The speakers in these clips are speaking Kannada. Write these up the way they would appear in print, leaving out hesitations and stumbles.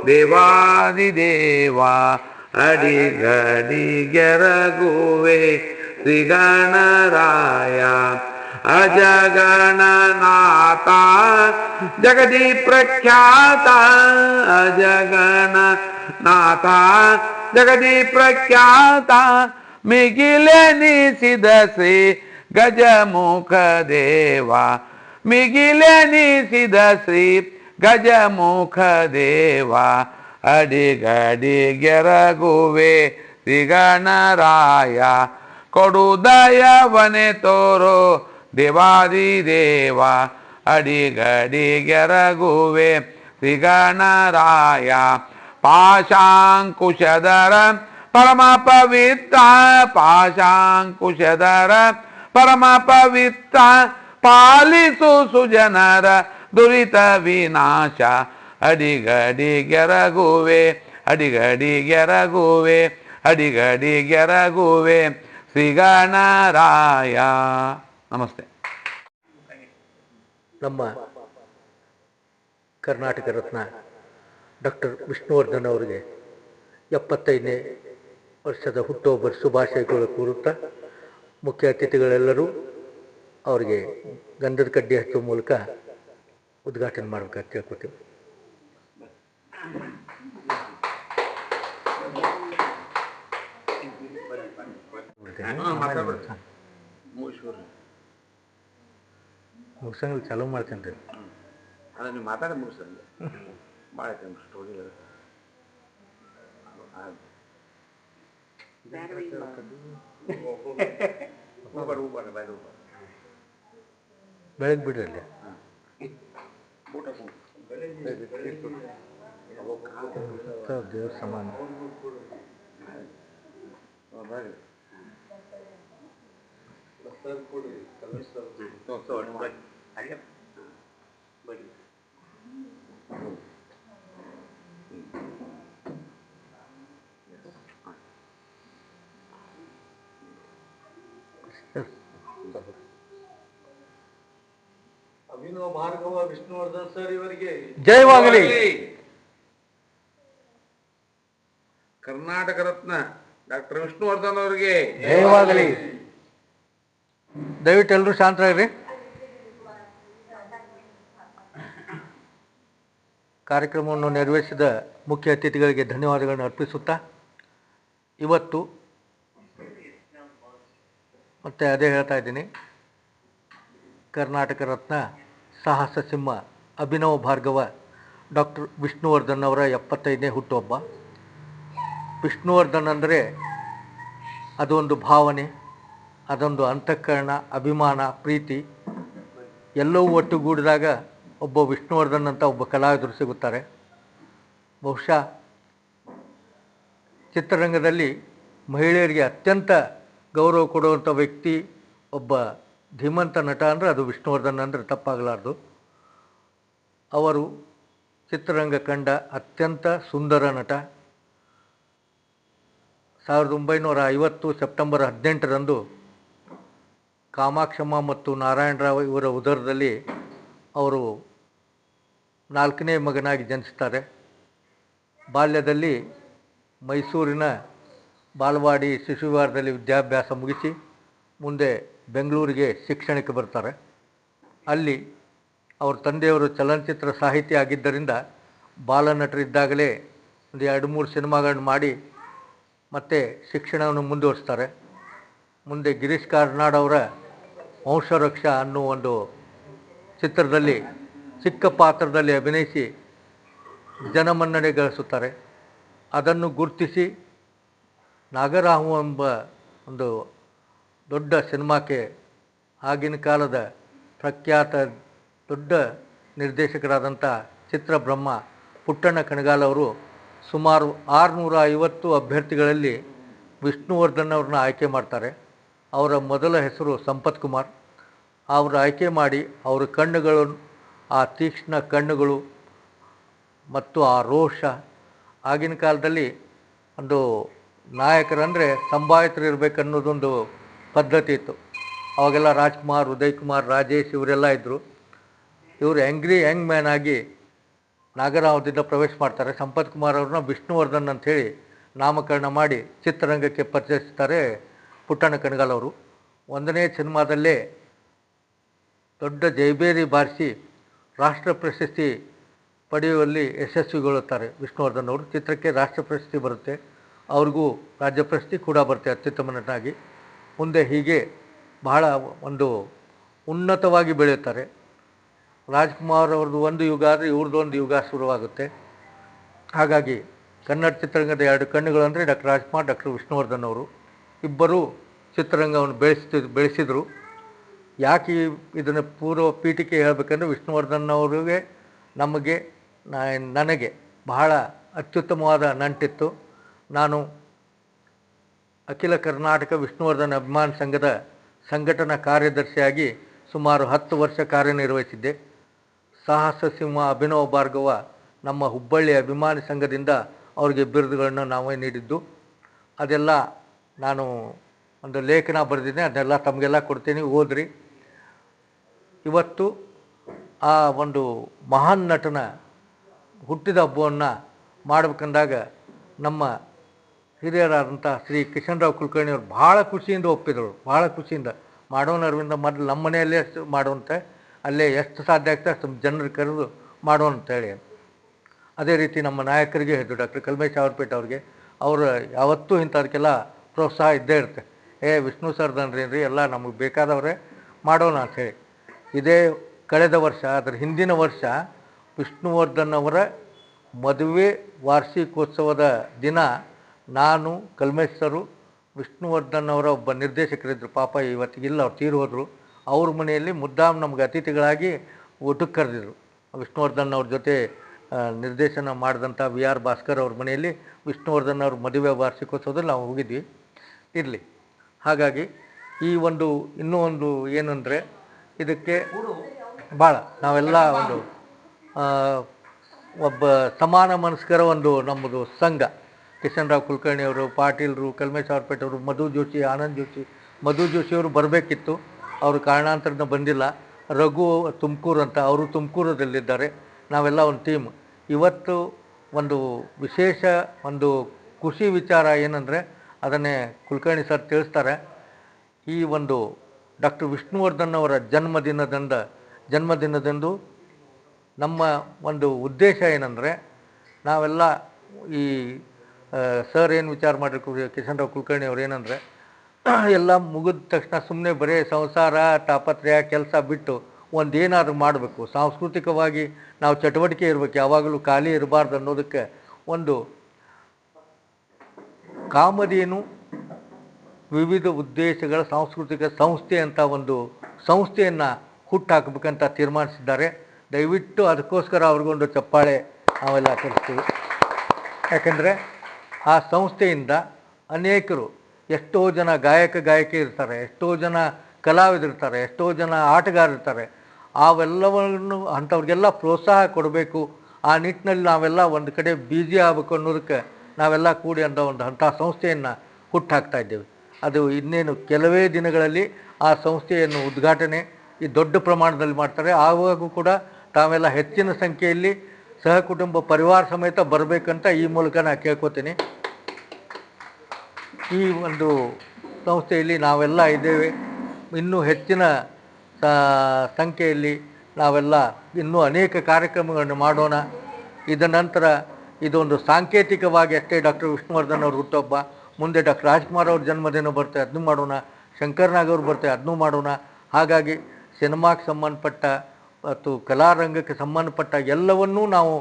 ದೇವಾದಿದೇವ ಅಡಿಗಡಿಗೆರಗುವೆ ಶ್ರೀಗಣರಾಯ ಅಜಗಣನಾಥ ಜಗದಿ ಪ್ರಖ್ಯಾತ ಅಜಗಣನಾಥ ಜಗದಿ ಪ್ರಖ್ಯಾತ ಮಿಗಿಲೆನಿಸಿದ ಶ್ರೀ ಗಜಮುಖ ದೇವ ಮಿಗಿಲೆನಿಸಿದ ಶ್ರೀ ಗಜಮುಖ ದೇವ ಅಡಿಗಡಿಗೆರಗುವೆ ಶ್ರೀಗಣರಾಯ ಕೊಡುದಯವನೆ ತೋರೋ ದೇವಾದಿದೇವ ಅಡಿಗಡಿಗೆರಗುವೆ ಶ್ರೀಗಣರಾಯ ಪಾಶಾಂಕುಶಧರ ಪರಮ ಪವಿತ್ರ ಪಾಶಾಂಕುಶಧರ ಪರಮ ಪವಿತ್ರ ಪಾಲಿಸು ಸುಜನರ ದುರಿತ ವಿನಾಶ ಅಡಿಗಡಿಗೆರಗುವೆ ಅಡಿಗಡಿಗೆರಗುವೆ ಅಡಿಗಡಿಗೆರಗುವೆ ಶ್ರೀಗಣರಾಯ. ನಮಸ್ತೆ. ನಮ್ಮ ಕರ್ನಾಟಕ ರತ್ನ ಡಾಕ್ಟರ್ ವಿಷ್ಣುವರ್ಧನ್ ಅವರಿಗೆ 75ನೇ ವರ್ಷದ ಹುಟ್ಟುಹಬ್ಬದ ಶುಭಾಶಯಗಳು ಕೋರುತ್ತಾ ಮುಖ್ಯ ಅತಿಥಿಗಳೆಲ್ಲರೂ ಅವರಿಗೆ ಗಂಧದ ಕಡ್ಡಿ ಹಚ್ಚುವ ಮೂಲಕ ಉದ್ಘಾಟನೆ ಮಾಡಬೇಕಂತ ಕೇಳ್ಕೊತೀವಿ. ಮುಗಿಸಂಗ ಚಾಲೂ ಮಾಡ್ತೇನೆ ರೀ. ಅದ ನೀವು ಮಾತಾಡ ಮುಗಿಸಂಗ ಭಾಳ ಐತೆ ಸ್ಟೋರಿ ಬೆಳಗ್ಗೆ ಬಿಡ್ರಿ ಅಲ್ಲಿ ದೇವ್ರ ಸಮಾನ ಅಭಿನವ ಭಾರ್ಗವ ವಿಷ್ಣುವರ್ಧನ್ ಸರ್ ಇವರಿಗೆ ಜಯವಾಗಲಿ. ಕರ್ನಾಟಕ ರತ್ನ ಡಾಕ್ಟರ್ ವಿಷ್ಣುವರ್ಧನ್ ಅವರಿಗೆ ಜಯವಾಗಲಿ. ದಯವಿಟ್ಟು ಎಲ್ಲರೂ ಶಾಂತರಾಗ್ರಿ. ಕಾರ್ಯಕ್ರಮವನ್ನು ನೆರವೇರಿಸಿದ ಮುಖ್ಯ ಅತಿಥಿಗಳಿಗೆ ಧನ್ಯವಾದಗಳನ್ನು ಅರ್ಪಿಸುತ್ತಾ ಇವತ್ತು ಮತ್ತೆ ಅದೇ ಹೇಳ್ತಾ ಇದ್ದೀನಿ, ಕರ್ನಾಟಕ ರತ್ನ ಸಾಹಸ ಸಿಂಹ ಅಭಿನವ ಭಾರ್ಗವ ಡಾಕ್ಟರ್ ವಿಷ್ಣುವರ್ಧನ್ ಅವರ 75ನೇ ಹುಟ್ಟುಹಬ್ಬ. ವಿಷ್ಣುವರ್ಧನ್ ಅಂದರೆ ಅದೊಂದು ಭಾವನೆ, ಅದೊಂದು ಅಂತಃಕರಣ, ಅಭಿಮಾನ, ಪ್ರೀತಿ ಎಲ್ಲವೂ ಒಟ್ಟುಗೂಡಿದಾಗ ಒಬ್ಬ ವಿಷ್ಣುವರ್ಧನ್ ಅಂತ ಒಬ್ಬ ಕಲಾವಿದರು ಸಿಗುತ್ತಾರೆ. ಬಹುಶಃ ಚಿತ್ರರಂಗದಲ್ಲಿ ಮಹಿಳೆಯರಿಗೆ ಅತ್ಯಂತ ಗೌರವ ಕೊಡುವಂಥ ವ್ಯಕ್ತಿ ಒಬ್ಬ ಧೀಮಂತ ನಟ ಅಂದರೆ ಅದು ವಿಷ್ಣುವರ್ಧನ್ ಅಂದರೆ ತಪ್ಪಾಗಲಾರ್ದು. ಅವರು ಚಿತ್ರರಂಗ ಕಂಡ ಅತ್ಯಂತ ಸುಂದರ ನಟ. 1950 ಸೆಪ್ಟೆಂಬರ್ 18ರಂದು ಕಾಮಾಕ್ಷಮ್ಮ ಮತ್ತು ನಾರಾಯಣರಾವ್ ಇವರ ಉದರದಲ್ಲಿ ಅವರು 4ನೇ ಮಗನಾಗಿ ಜನಿಸ್ತಾರೆ. ಬಾಲ್ಯದಲ್ಲಿ ಮೈಸೂರಿನ ಬಾಲವಾಡಿ ಶಿಶುವಿಹಾರದಲ್ಲಿ ವಿದ್ಯಾಭ್ಯಾಸ ಮುಗಿಸಿ ಮುಂದೆ ಬೆಂಗಳೂರಿಗೆ ಶಿಕ್ಷಣಕ್ಕೆ ಬರ್ತಾರೆ. ಅಲ್ಲಿ ಅವ್ರ ತಂದೆಯವರು ಚಲನಚಿತ್ರ ಸಾಹಿತಿ ಆಗಿದ್ದರಿಂದ ಬಾಲನಟರಿದ್ದಾಗಲೇ ಒಂದು 2-3 ಸಿನಿಮಾಗಳನ್ನು ಮಾಡಿ ಮತ್ತು ಶಿಕ್ಷಣವನ್ನು ಮುಂದುವರಿಸ್ತಾರೆ. ಮುಂದೆ ಗಿರೀಶ್ ಕಾರ್ನಾಡ್ ಅವರ ವಂಶವೃಕ್ಷ ಅನ್ನೋ ಒಂದು ಚಿತ್ರದಲ್ಲಿ ಚಿಕ್ಕ ಪಾತ್ರದಲ್ಲಿ ಅಭಿನಯಿಸಿ ಜನಮನ್ನಣೆ ಗಳಿಸುತ್ತಾರೆ. ಅದನ್ನು ಗುರುತಿಸಿ ನಾಗರಾಹು ಎಂಬ ಒಂದು ದೊಡ್ಡ ಸಿನಿಮಾಕ್ಕೆ ಆಗಿನ ಕಾಲದ ಪ್ರಖ್ಯಾತ ದೊಡ್ಡ ನಿರ್ದೇಶಕರಾದಂಥ ಚಿತ್ರಬ್ರಹ್ಮ ಪುಟ್ಟಣ್ಣ ಕಣಗಾಲ್ ಅವರು ಸುಮಾರು 650 ಅಭ್ಯರ್ಥಿಗಳಲ್ಲಿ ವಿಷ್ಣುವರ್ಧನ್ ಅವ್ರನ್ನ ಆಯ್ಕೆ ಮಾಡ್ತಾರೆ. ಅವರ ಮೊದಲ ಹೆಸರು ಸಂಪತ್ ಕುಮಾರ್. ಅವರು ಆಯ್ಕೆ ಮಾಡಿ ಅವರ ಕಣ್ಣುಗಳು, ಆ ತೀಕ್ಷ್ಣ ಕಣ್ಣುಗಳು ಮತ್ತು ಆ ರೋಷ, ಆಗಿನ ಕಾಲದಲ್ಲಿ ಒಂದು ನಾಯಕರಂದರೆ ಸಂಭಾವಿತರು ಇರಬೇಕನ್ನೋದೊಂದು ಪದ್ಧತಿ ಇತ್ತು. ಅವಾಗೆಲ್ಲ ರಾಜ್ಕುಮಾರ್, ಉದಯ್ ಕುಮಾರ್, ರಾಜೇಶ್ ಇವರೆಲ್ಲ ಇದ್ದರು. ಇವರು ಯಂಗ್ ಮ್ಯಾನ್ ಆಗಿ ನಾಗರಾವದಿಂದ ಪ್ರವೇಶ ಮಾಡ್ತಾರೆ. ಸಂಪತ್ ಕುಮಾರ್ ಅವ್ರನ್ನ ವಿಷ್ಣುವರ್ಧನ್ ಅಂಥೇಳಿ ನಾಮಕರಣ ಮಾಡಿ ಚಿತ್ರರಂಗಕ್ಕೆ ಪರಿಚಯಿಸ್ತಾರೆ ಪುಟ್ಟಣ್ಣ ಕಣಗಾಲ್ ಅವರು. 1ನೇ ಸಿನಿಮಾದಲ್ಲೇ ದೊಡ್ಡ ಜೈಬೇರಿ ಬಾರಿಸಿ ರಾಷ್ಟ್ರ ಪ್ರಶಸ್ತಿ ಪಡೆಯುವಲ್ಲಿ ಯಶಸ್ವಿಗೊಳ್ಳುತ್ತಾರೆ ವಿಷ್ಣುವರ್ಧನ್ ಅವರು. ಚಿತ್ರಕ್ಕೆ ರಾಷ್ಟ್ರ ಪ್ರಶಸ್ತಿ ಬರುತ್ತೆ, ಅವ್ರಿಗೂ ರಾಜ್ಯ ಪ್ರಶಸ್ತಿ ಕೂಡ ಬರುತ್ತೆ ಅತ್ಯುತ್ತಮ ನಟನಾಗಿ. ಮುಂದೆ ಹೀಗೆ ಬಹಳ ಒಂದು ಉನ್ನತವಾಗಿ ಬೆಳೆಯುತ್ತಾರೆ. ರಾಜ್ಕುಮಾರ್ ಅವ್ರದ್ದು ಒಂದು ಯುಗ ಆದರೆ ಇವ್ರದ್ದು ಒಂದು ಯುಗ ಶುರುವಾಗುತ್ತೆ. ಹಾಗಾಗಿ ಕನ್ನಡ ಚಿತ್ರರಂಗದ 2 ಕಣ್ಣುಗಳು ಅಂದರೆ ಡಾಕ್ಟರ್ ರಾಜ್ಕುಮಾರ್, ಡಾಕ್ಟರ್ ವಿಷ್ಣುವರ್ಧನ್ ಅವರು ಇಬ್ಬರೂ ಚಿತ್ರರಂಗವನ್ನು ಬೆಳೆಸಿದರು. ಯಾಕೆ ಇದನ್ನು ಪೂರ್ವ ಪೀಠಿಕೆ ಹೇಳಬೇಕಂದ್ರೆ ವಿಷ್ಣುವರ್ಧನ್ ಅವರಿಗೆ ನನಗೆ ಬಹಳ ಅತ್ಯುತ್ತಮವಾದ ನಂಟಿತ್ತು. ನಾನು ಅಖಿಲ ಕರ್ನಾಟಕ ವಿಷ್ಣುವರ್ಧನ್ ಅಭಿಮಾನ ಸಂಘದ ಸಂಘಟನಾ ಕಾರ್ಯದರ್ಶಿಯಾಗಿ ಸುಮಾರು 10 ವರ್ಷ ಕಾರ್ಯನಿರ್ವಹಿಸಿದ್ದೆ. ಸಾಹಸ ಸಿಂಹ ಅಭಿನವ ಭಾರ್ಗವ ನಮ್ಮ ಹುಬ್ಬಳ್ಳಿ ಅಭಿಮಾನಿ ಸಂಘದಿಂದ ಅವರಿಗೆ ಬಿರುದುಗಳನ್ನು ನಾವೇ ನೀಡಿದ್ದು. ಅದೆಲ್ಲ ನಾನು ಒಂದು ಲೇಖನ ಬರೆದಿದ್ದೆ, ಅದನ್ನೆಲ್ಲ ತಮಗೆಲ್ಲ ಕೊಡ್ತೀನಿ, ಓದ್ರಿ. ಇವತ್ತು ಆ ಒಂದು ಮಹಾನ್ ನಟನ ಹುಟ್ಟಿದ ಹಬ್ಬವನ್ನು ಮಾಡಬೇಕಂದಾಗ ನಮ್ಮ ಹಿರಿಯರಾದಂಥ ಶ್ರೀ ಕಿಶನ್ರಾವ್ ಕುಲಕರ್ಣಿಯವರು ಭಾಳ ಖುಷಿಯಿಂದ ಒಪ್ಪಿದರು. ಭಾಳ ಖುಷಿಯಿಂದ ಮಾಡೋಣ ಅರವಿಂದ, ಮೊದಲು ನಮ್ಮ ಮನೆಯಲ್ಲೇ ಮಾಡುವಂತೆ, ಅಲ್ಲೇ ಎಷ್ಟು ಸಾಧ್ಯ ಆಗ್ತದೆ ಅಷ್ಟು ಜನರು ಕರೆದು ಮಾಡೋಣ ಅಂತೇಳಿ. ಅದೇ ರೀತಿ ನಮ್ಮ ನಾಯಕರಿಗೆ ಹೇಳಿದ್ರು, ಡಾಕ್ಟರ್ ಕಲ್ಮೇಶ್ ಅವರ್ಪೇಟೆ ಅವ್ರಿಗೆ. ಅವರು ಯಾವತ್ತೂ ಇಂಥದಕ್ಕೆಲ್ಲ ಪ್ರೋತ್ಸಾಹ ಇದ್ದೇ ಇರುತ್ತೆ. ವಿಷ್ಣು ಸರ್ದನ್ರಿ ಎಲ್ಲ ನಮಗೆ ಬೇಕಾದವರೇ ಮಾಡೋಣ ಅಂಥೇಳಿ. ಇದೇ ಕಳೆದ ವರ್ಷ, ಅದರ ಹಿಂದಿನ ವರ್ಷ ವಿಷ್ಣುವರ್ಧನ್ ಅವರ ಮದುವೆ ವಾರ್ಷಿಕೋತ್ಸವದ ದಿನ ನಾನು, ಕಲ್ಮೇಶ್ ಸರು, ವಿಷ್ಣುವರ್ಧನ್ ಅವರ ಒಬ್ಬ ನಿರ್ದೇಶಕರಿದ್ದರು, ಪಾಪ ಇವತ್ತಿಗಿಲ್ಲ, ಅವ್ರು ತೀರು ಹೋದರು. ಅವ್ರ ಮನೆಯಲ್ಲಿ ಮುದ್ದಾಮ್ ನಮಗೆ ಅತಿಥಿಗಳಾಗಿ ಊಟಕ್ಕೆ ಕರೆದಿದ್ರು. ವಿಷ್ಣುವರ್ಧನ್ ಅವ್ರ ಜೊತೆ ನಿರ್ದೇಶನ ಮಾಡಿದಂಥ VR ಭಾಸ್ಕರ್ ಅವ್ರ ಮನೆಯಲ್ಲಿ ವಿಷ್ಣುವರ್ಧನ್ ಅವ್ರ ಮದುವೆ ವಾರ್ಷಿಕೋತ್ಸವದಲ್ಲಿ ನಾವು ಹೋಗಿದ್ವಿ. ಇರಲಿ, ಹಾಗಾಗಿ ಈ ಒಂದು ಇನ್ನೂ ಒಂದು ಏನಂದರೆ ಇದಕ್ಕೆ ಭಾಳ ನಾವೆಲ್ಲ ಒಂದು ಒಬ್ಬ ಸಮಾನ ಮನಸ್ಕರ ಒಂದು ನಮ್ಮದು ಸಂಘ. ಕಿಶನ್ರಾವ್ ಕುಲಕರ್ಣಿಯವರು, ಪಾಟೀಲ್ರು, ಕಲ್ಮೇಶ್ ಅವರ್ಪೇಟೆಯವರು, ಮಧು ಜೋಶಿ, ಆನಂದ್ ಜೋಶಿ. ಮಧು ಜೋಶಿಯವರು ಬರಬೇಕಿತ್ತು, ಅವರು ಕಾರಣಾಂತರದಿಂದ ಬಂದಿಲ್ಲ. ರಘು ತುಮಕೂರು ಅಂತ, ಅವರು ತುಮಕೂರದಲ್ಲಿದ್ದಾರೆ. ನಾವೆಲ್ಲ ಒಂದು ಟೀಮ್. ಇವತ್ತು ಒಂದು ವಿಶೇಷ ಒಂದು ಖುಷಿ ವಿಚಾರ ಏನಂದರೆ, ಅದನ್ನೇ ಕುಲಕರ್ಣಿ ಸರ್ ತಿಳಿಸ್ತಾರೆ. ಈ ಒಂದು ಡಾಕ್ಟರ್ ವಿಷ್ಣುವರ್ಧನ್ ಅವರ ಜನ್ಮದಿನದಂದು ನಮ್ಮ ಒಂದು ಉದ್ದೇಶ ಏನಂದರೆ, ನಾವೆಲ್ಲ ಈ ಸರ್ ಏನು ವಿಚಾರ ಮಾಡಿರ್ತೀವಿ, ಕಿಶನ್ರಾವ್ ಕುಲಕರ್ಣಿ ಅವ್ರು ಏನಂದರೆ, ಎಲ್ಲ ಮುಗಿದ ತಕ್ಷಣ ಸುಮ್ಮನೆ ಬರೀ ಸಂಸಾರ, ತಾಪತ್ರಯ, ಕೆಲಸ ಬಿಟ್ಟು ಒಂದೇನಾದರೂ ಮಾಡಬೇಕು, ಸಾಂಸ್ಕೃತಿಕವಾಗಿ ನಾವು ಚಟುವಟಿಕೆ ಇರಬೇಕು, ಯಾವಾಗಲೂ ಖಾಲಿ ಇರಬಾರ್ದು ಅನ್ನೋದಕ್ಕೆ ಒಂದು ಕಾಮಧೇನು ವಿವಿಧ ಉದ್ದೇಶಗಳ ಸಾಂಸ್ಕೃತಿಕ ಸಂಸ್ಥೆ ಅಂತ ಒಂದು ಸಂಸ್ಥೆಯನ್ನು ಹುಟ್ಟಾಕಬೇಕಂತ ತೀರ್ಮಾನಿಸಿದ್ದಾರೆ. ದಯವಿಟ್ಟು ಅದಕ್ಕೋಸ್ಕರ ಅವ್ರಿಗೊಂದು ಚಪ್ಪಾಳೆ ನಾವೆಲ್ಲ ಕಲಿಸ್ತೀವಿ. ಯಾಕೆಂದರೆ ಆ ಸಂಸ್ಥೆಯಿಂದ ಅನೇಕರು, ಎಷ್ಟೋ ಜನ ಗಾಯಕಿ ಇರ್ತಾರೆ, ಎಷ್ಟೋ ಜನ ಕಲಾವಿದರಿರ್ತಾರೆ, ಎಷ್ಟೋ ಜನ ಆಟಗಾರರಿರ್ತಾರೆ. ಅವೆಲ್ಲವನ್ನು ಅಂಥವ್ರಿಗೆಲ್ಲ ಪ್ರೋತ್ಸಾಹ ಕೊಡಬೇಕು. ಆ ನಿಟ್ಟಿನಲ್ಲಿ ನಾವೆಲ್ಲ ಒಂದು ಕಡೆ ಬ್ಯುಸಿ ಆಗಬೇಕು ಅನ್ನೋದಕ್ಕೆ ನಾವೆಲ್ಲ ಕೂಡಿ ಅಂಥ ಸಂಸ್ಥೆಯನ್ನು ಹುಟ್ಟಾಕ್ತಾ ಇದ್ದೇವೆ. ಅದು ಇನ್ನೇನು ಕೆಲವೇ ದಿನಗಳಲ್ಲಿ ಆ ಸಂಸ್ಥೆಯನ್ನು ಉದ್ಘಾಟನೆ ಈ ದೊಡ್ಡ ಪ್ರಮಾಣದಲ್ಲಿ ಮಾಡ್ತಾರೆ. ಆವಾಗೂ ಕೂಡ ತಾವೆಲ್ಲ ಹೆಚ್ಚಿನ ಸಂಖ್ಯೆಯಲ್ಲಿ ಸಹಕುಟುಂಬ ಪರಿವಾರ ಸಮೇತ ಬರಬೇಕಂತ ಈ ಮೂಲಕ ನಾನು ಕೇಳ್ಕೊತೀನಿ. ಈ ಒಂದು ಸಂಸ್ಥೆಯಲ್ಲಿ ನಾವೆಲ್ಲ ಇದ್ದೇವೆ. ಇನ್ನೂ ಹೆಚ್ಚಿನ ಸಂಖ್ಯೆಯಲ್ಲಿ ನಾವೆಲ್ಲ ಇನ್ನೂ ಅನೇಕ ಕಾರ್ಯಕ್ರಮಗಳನ್ನು ಮಾಡೋಣ. ಇದರ ನಂತರ ಇದೊಂದು ಸಾಂಕೇತಿಕವಾಗಿ ಅಷ್ಟೇ ಡಾಕ್ಟರ್ ವಿಷ್ಣುವರ್ಧನ್ ಅವ್ರ ಹುಟ್ಟುಹಬ್ಬ. ಮುಂದೆ ಡಾಕ್ಟರ್ ರಾಜ್ಕುಮಾರ್ ಅವ್ರ ಜನ್ಮದಿನ ಬರುತ್ತೆ, ಅದನ್ನೂ ಮಾಡೋಣ. ಶಂಕರ್ನಾಗ್ ಅವ್ರು ಬರ್ತಾರೆ, ಅದನ್ನೂ ಮಾಡೋಣ. ಹಾಗಾಗಿ ಸಿನಿಮಾಕ್ಕೆ ಸಂಬಂಧಪಟ್ಟ ಮತ್ತು ಕಲಾರಂಗಕ್ಕೆ ಸಂಬಂಧಪಟ್ಟ ಎಲ್ಲವನ್ನೂ ನಾವು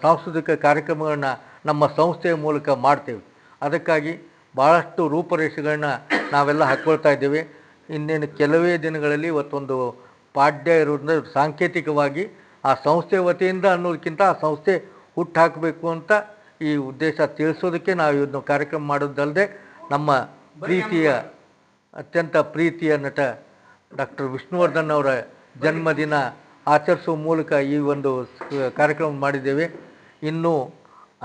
ಸಾಂಸ್ಕೃತಿಕ ಕಾರ್ಯಕ್ರಮಗಳನ್ನ ನಮ್ಮ ಸಂಸ್ಥೆಯ ಮೂಲಕ ಮಾಡ್ತೇವೆ. ಅದಕ್ಕಾಗಿ ಭಾಳಷ್ಟು ರೂಪರೇಷೆಗಳನ್ನ ನಾವೆಲ್ಲ ಹಾಕ್ಕೊಳ್ತಾ ಇದ್ದೇವೆ. ಇನ್ನೇನು ಕೆಲವೇ ದಿನಗಳಲ್ಲಿ ಇವತ್ತೊಂದು ಪಾಡ್ಯ ಇರೋದ್ರಿಂದ ಸಾಂಕೇತಿಕವಾಗಿ ಆ ಸಂಸ್ಥೆ ವತಿಯಿಂದ ಅನ್ನೋದಕ್ಕಿಂತ ಆ ಸಂಸ್ಥೆ ಹುಟ್ಟಾಕಬೇಕು ಅಂತ ಈ ಉದ್ದೇಶ ತಿಳಿಸೋದಕ್ಕೆ ನಾವು ಇದನ್ನು ಕಾರ್ಯಕ್ರಮ ಮಾಡೋದಲ್ಲದೆ, ನಮ್ಮ ಅತ್ಯಂತ ಪ್ರೀತಿಯ ನಟ ಡಾಕ್ಟರ್ ವಿಷ್ಣುವರ್ಧನ್ ಅವರ ಜನ್ಮದಿನ ಆಚರಿಸುವ ಮೂಲಕ ಈ ಒಂದು ಕಾರ್ಯಕ್ರಮ ಮಾಡಿದ್ದೇವೆ. ಇನ್ನೂ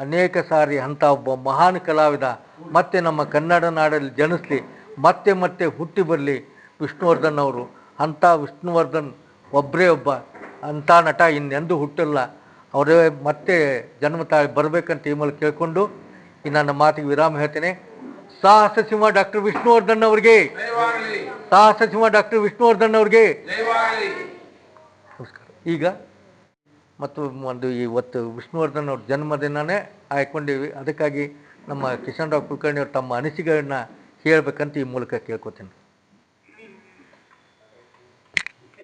ಅನೇಕ ಸಾರಿ ಅಂಥ ಒಬ್ಬ ಮಹಾನ್ ಕಲಾವಿದ ಮತ್ತೆ ನಮ್ಮ ಕನ್ನಡ ನಾಡಲ್ಲಿ ಜನಿಸಲಿ, ಮತ್ತೆ ಹುಟ್ಟಿ ಬರಲಿ ವಿಷ್ಣುವರ್ಧನ್ ಅವರು. ಅಂಥ ವಿಷ್ಣುವರ್ಧನ್ ಒಬ್ಬರೇ ಒಬ್ಬ ಅಂಥ ನಟ ಇನ್ನೆಂದೂ ಹುಟ್ಟಿಲ್ಲ. ಅವರೇ ಮತ್ತೆ ಜನ್ಮ ತಾಳಿ ಬರಬೇಕಂತ ಈ ಮೂಲಕ ಕೇಳಿಕೊಂಡು ಈ ನನ್ನ ಮಾತಿಗೆ ವಿರಾಮ ಹೇಳ್ತೇನೆ. ಸಾಹಸ ಸಿಂಹ ಡಾಕ್ಟರ್ ವಿಷ್ಣುವರ್ಧನ್ ಅವರಿಗೆ, ಸಾಹಸ ಸಿಂಹ ಡಾಕ್ಟರ್ ವಿಷ್ಣುವರ್ಧನ್ ಅವರಿಗೆ ನಮಸ್ಕಾರ. ಈಗ ಮತ್ತು ಒಂದು ಇವತ್ತು ವಿಷ್ಣುವರ್ಧನ್ ಅವ್ರ ಜನ್ಮದಿನನೇ ಆಯ್ಕೊಂಡಿವಿ. ಅದಕ್ಕಾಗಿ ನಮ್ಮ ಕಿಶನ್ ರಾವ್ ಕುಲಕರ್ಣಿ ಅವರು ತಮ್ಮ ಅನಿಸಿಕೆಗಳನ್ನ ಹೇಳಬೇಕಂತ ಈ ಮೂಲಕ ಕೇಳ್ಕೊತೀನಿ.